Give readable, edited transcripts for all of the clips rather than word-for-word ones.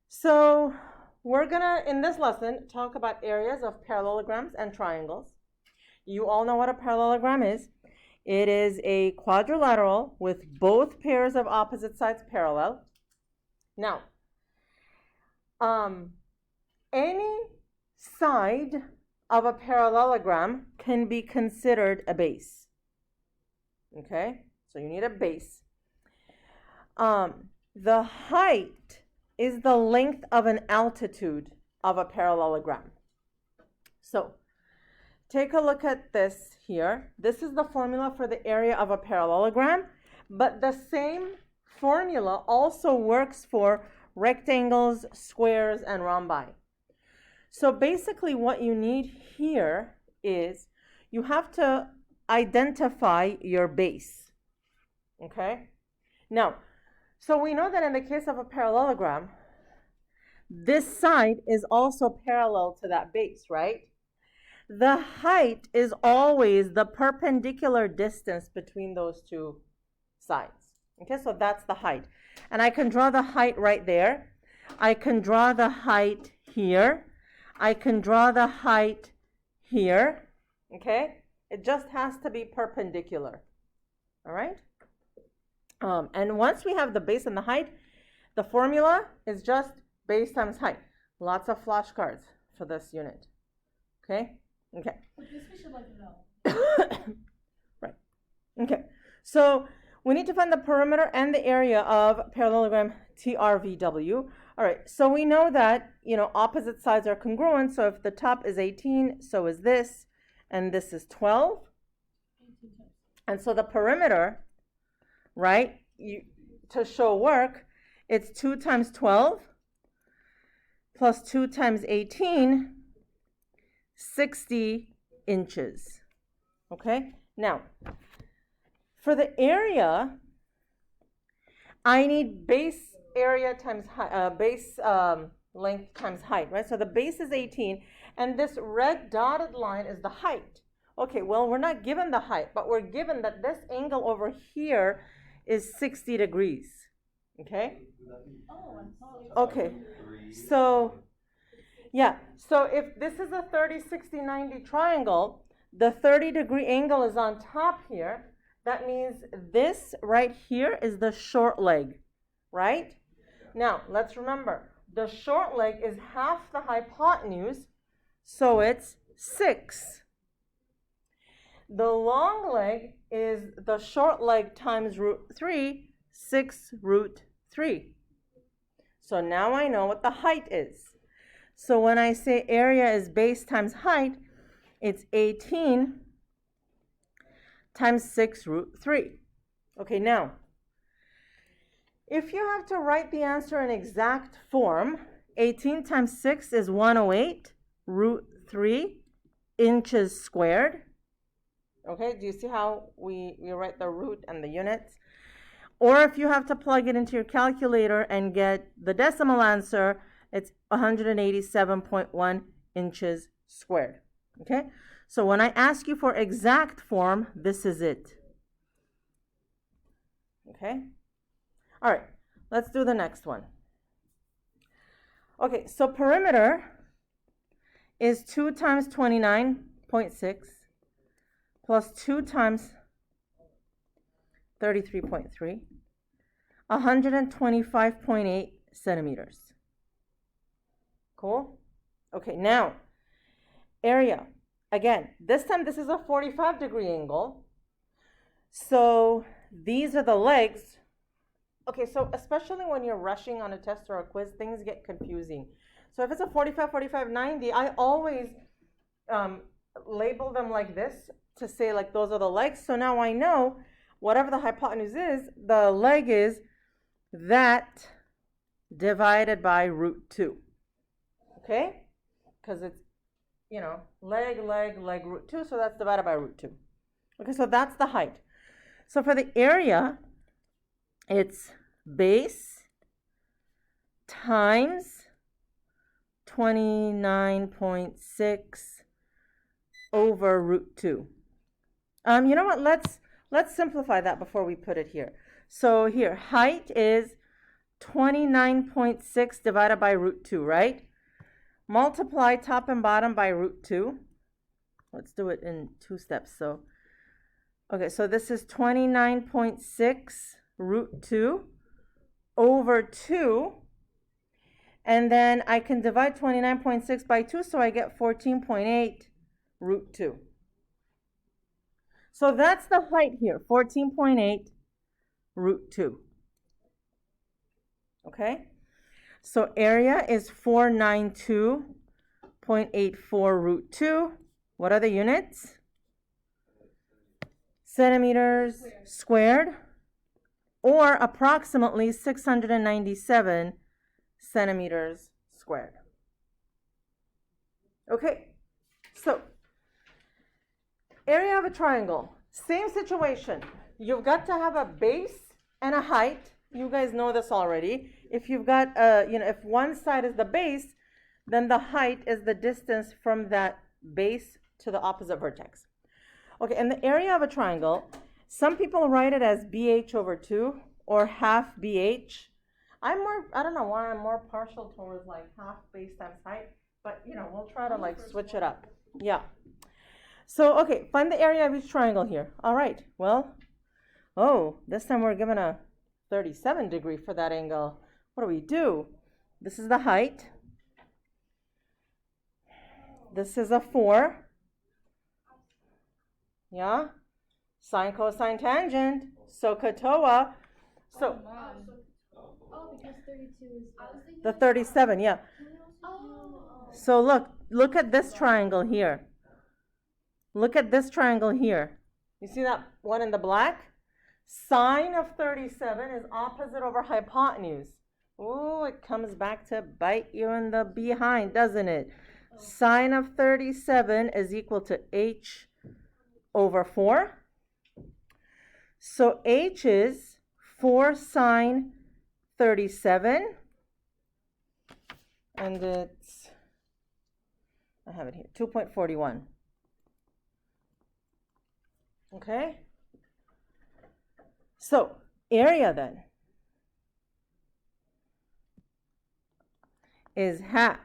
So we're gonna, in this lesson, talk about areas of parallelograms and triangles. You all know what a parallelogram is. It is a quadrilateral with both pairs of opposite sides parallel. Now, any side of a parallelogram can be considered a base. Okay, so you need a base. The height is the length of an altitude of a parallelogram. So take a look at this here. This is the formula for the area of a parallelogram, but the same formula also works for rectangles, squares, and rhombi. So basically what you need here is you have to identify your base. Okay? Now, so we know that in the case of a parallelogram, this side is also parallel to that base, right? The height is always the perpendicular distance between those two sides. Okay, so that's the height. And I can draw the height right there. I can draw the height here. I can draw the height here. Okay? It just has to be perpendicular. All right? And once we have the base and the height, the formula is just base times height. Lots of flashcards for this unit. Okay? Okay. This we should like to know. Right. Okay. So we need to find the perimeter and the area of parallelogram TRVW. All right. So we know that, opposite sides are congruent. So if the top is 18, so is this, and this is 12. And so the perimeter, right, to show work, it's 2 times 12 plus 2 times 18, 60 inches. Okay? Now, for the area, I need base area times base length times height, right? So the base is 18, and this red dotted line is the height. Okay, well, we're not given the height, but we're given that this angle over here is 60 degrees. Okay? Okay. So, yeah. So if this is a 30, 60, 90 triangle, the 30-degree angle is on top here. That means this right here is the short leg, right? Now, let's remember, the short leg is half the hypotenuse, so it's 6. The long leg is the short leg times root 3, 6 root 3. So now I know what the height is. So when I say area is base times height, it's 18 times 6 root 3. Okay, now, if you have to write the answer in exact form, 18 times 6 is 108 root 3 inches squared. Okay, do you see how we write the root and the units? Or if you have to plug it into your calculator and get the decimal answer, it's 187.1 inches squared. Okay, so when I ask you for exact form, this is it. Okay, all right, let's do the next one. Okay, so perimeter is 2 times 29.6 plus 2 times 33.3, 125.8 centimeters. Cool? Okay, now, area. Again, this time this is a 45-degree angle. So these are the legs. Okay, so especially when you're rushing on a test or a quiz, things get confusing. So if it's a 45, 45, 90, I always label them like this to say like those are the legs. So now I know whatever the hypotenuse is, the leg is that divided by root 2. Okay? Because it's, leg, root 2, so that's divided by root 2. Okay, so that's the height. So for the area, it's base times 29.6 over root 2. You know what? Let's simplify that before we put it here. So here, height is 29.6 divided by root 2, right? Multiply top and bottom by root 2. Let's do it in 2 steps. So, okay, so this is 29.6 root 2 over 2. And then I can divide 29.6 by 2, so I get 14.8 root 2. So that's the height here, 14.8 root 2. Okay? So area is 492.84 root 2. What are the units? Centimeters squared, or approximately 697 centimeters squared. Okay, so area of a triangle, same situation. You've got to have a base and a height. You guys know this already. If you've got, if one side is the base, then the height is the distance from that base to the opposite vertex. Okay, and the area of a triangle, some people write it as BH over 2 or half BH. I don't know why I'm more partial towards like half base times height, but we'll try to like switch it up. Yeah. So, okay, find the area of each triangle here. All right, well, this time we're given a 37 degree for that angle. What do? This is the height. This is a 4. Yeah? Sine, cosine, tangent. SOHCAHTOA. So, because 32 is the 37, yeah. So look at this triangle here. Look at this triangle here. You see that one in the black? Sine of 37 is opposite over hypotenuse. Oh, it comes back to bite you in the behind, doesn't it? Sine of 37 is equal to h over 4. So h is 4 sine 37. And it's, I have it here, 2.41. Okay? So, area then is half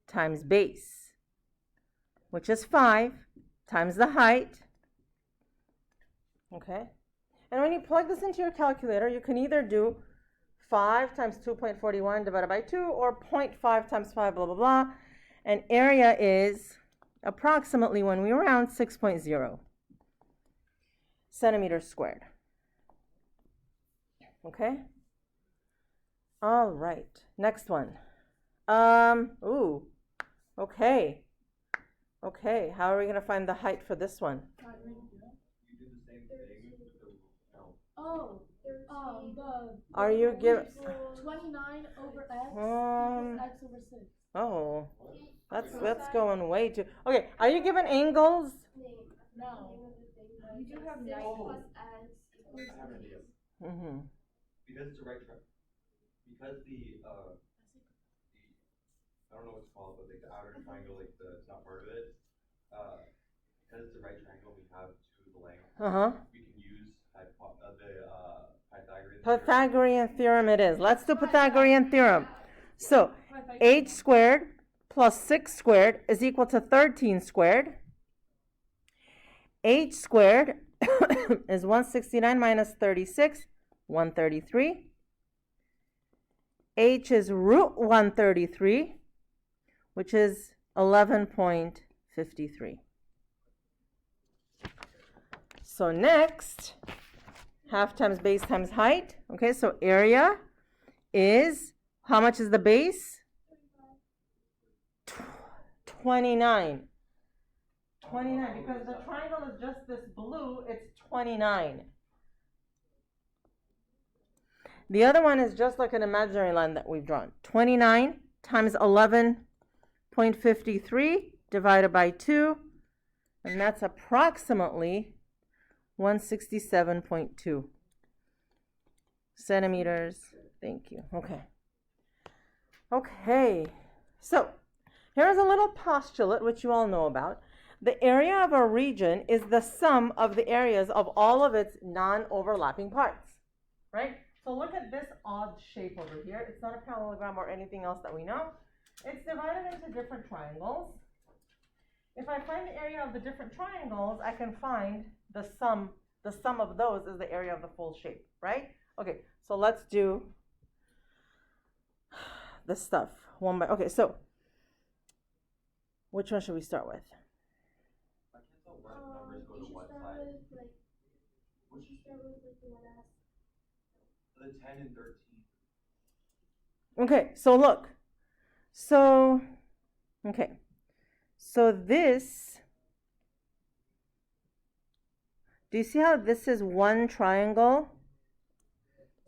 times base, which is 5, times the height. Okay? And when you plug this into your calculator, you can either do 5 times 2.41 divided by 2 or 0.5 times 5, blah, blah, blah. And area is approximately, when we round, 6.0 centimeters squared. Okay? All right. Next one. Okay. Okay, how are we going to find the height for this one? You do the same thing with the Are you giving 29 over x equals x over 6. Oh, that's going way too. Okay, are you given angles? No. You do have 9 plus x equals I have an idea. Because it's a right triangle. Because the I don't know what it's called, but like the outer triangle, like the top part of it, because it's a right triangle, we have 2 the length. We can use the Pythagorean theorem it is. Let's do Pythagorean theorem. So, h squared plus 6 squared is equal to 13 squared. H squared is 169 minus 36, 133. H is root 133, which is 11.53. So next, half times base times height. Okay, so area is, how much is the base? 29. 29, because the triangle is just this blue, it's 29. The other one is just like an imaginary line that we've drawn. 29 times 11.53 divided by 2, and that's approximately 167.2 centimeters. Thank you. Okay. Okay. So, here's a little postulate which you all know about. The area of a region is the sum of the areas of all of its non-overlapping parts, right? So look at this odd shape over here. It's not a parallelogram or anything else that we know. It's divided into different triangles. If I find the area of the different triangles, I can find the sum. The sum of those is the area of the full shape, right? Okay, so let's do the stuff one by. Okay, so which one should we start with? I can't tell what numbers go to what side. We should start with like the one that has The 10 and 13. Okay, so look. So, okay. So this, do you see how this is one triangle?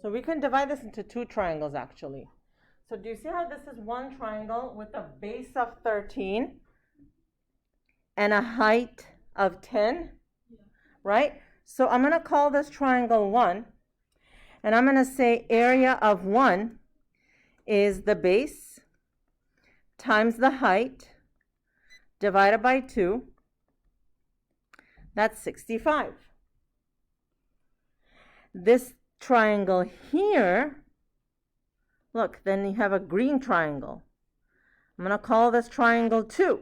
So we can divide this into two triangles actually. So do you see how this is one triangle with a base of 13 and a height of 10, right? So I'm going to call this triangle 1, and I'm going to say area of 1 is the base times the height divided by 2. That's 65. This triangle here, look, then you have a green triangle. I'm going to call this triangle 2.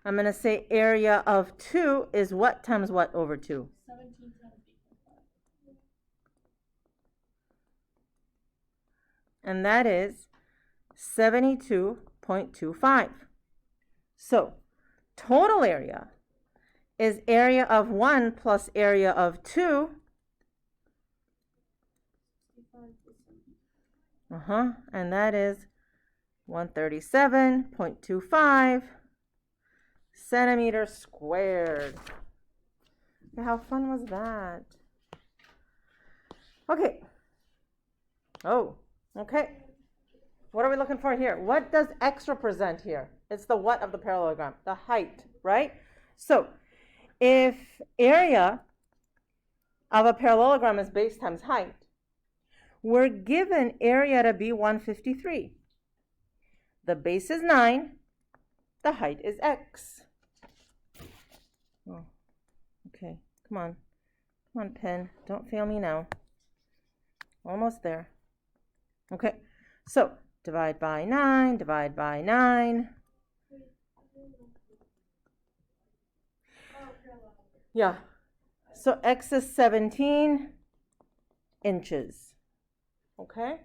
I'm going to say area of 2 is what times what over 2? 17 times 8.5. And that is 72.25. So total area is area of 1 plus area of 2. And that is 137.25 centimeters squared. How fun was that? Okay. Oh, okay. What are we looking for here? What does x represent here? It's the what of the parallelogram? The height, right? So if area of a parallelogram is base times height, we're given area to be 153. The base is 9. The height is x. Oh, okay. Come on. Come on, pen. Don't fail me now. Almost there. Okay. So divide by 9. Divide by 9. Yeah. So x is 17 inches. Okay?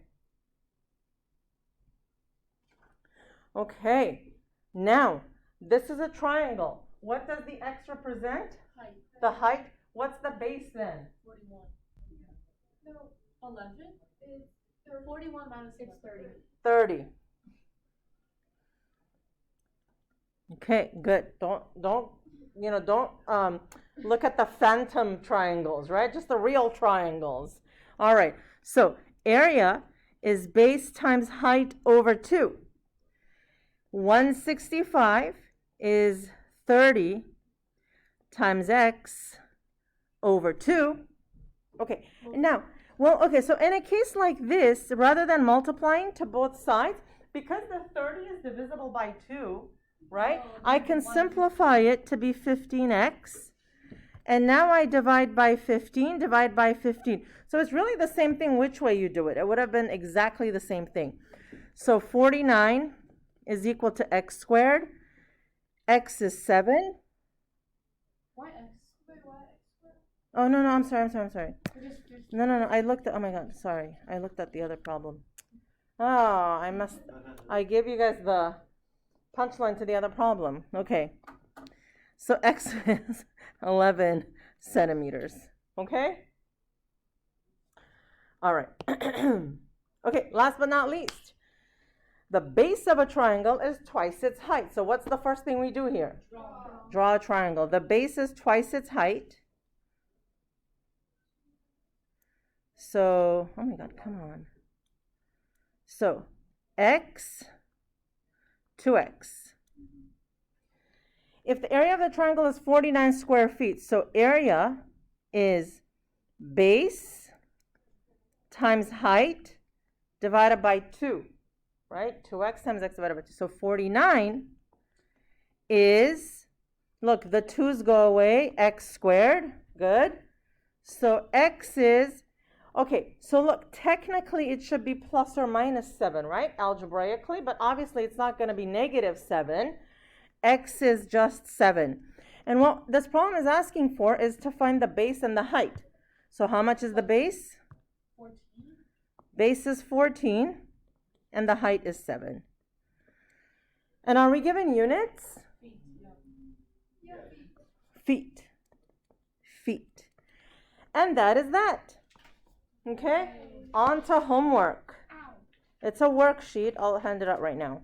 Okay. Now, this is a triangle. What does the x represent? Height. The height. What's the base then? 41. No. 11? It's 41 minus 630. 30. Okay, good. Don't look at the phantom triangles, right? Just the real triangles. All right. So area is base times height over 2. 165 is 30 times x over 2. Okay, now, well, okay, so in a case like this, rather than multiplying to both sides, because the 30 is divisible by 2, right, I can simplify it to be 15x. And now I divide by 15, divide by 15. So it's really the same thing which way you do it. It would have been exactly the same thing. So 49 is equal to x squared. X is 7. Why x? Wait, why x squared? Oh, no, I'm sorry. No, I looked at, oh my God, sorry. I looked at the other problem. Oh, I gave you guys the punchline to the other problem. Okay. So x is 11 centimeters. Okay? All right. Okay, last but not least. The base of a triangle is twice its height. So what's the first thing we do here? Draw a triangle. The base is twice its height. So, oh my God, come on. So, x, 2x. If the area of the triangle is 49 square feet, so area is base times height divided by 2, right? 2x times x divided by 2. So 49 is, look, the 2's go away, x squared. Good. So x is Okay, so look, technically it should be plus or minus 7, right? Algebraically, but obviously it's not going to be negative 7. X is just 7. And what this problem is asking for is to find the base and the height. So how much is the base? 14. Base is 14, and the height is 7. And are we given units? Feet. Yeah. Feet. Feet. And that is that. Okay? On to homework. Ow. It's a worksheet. I'll hand it out right now.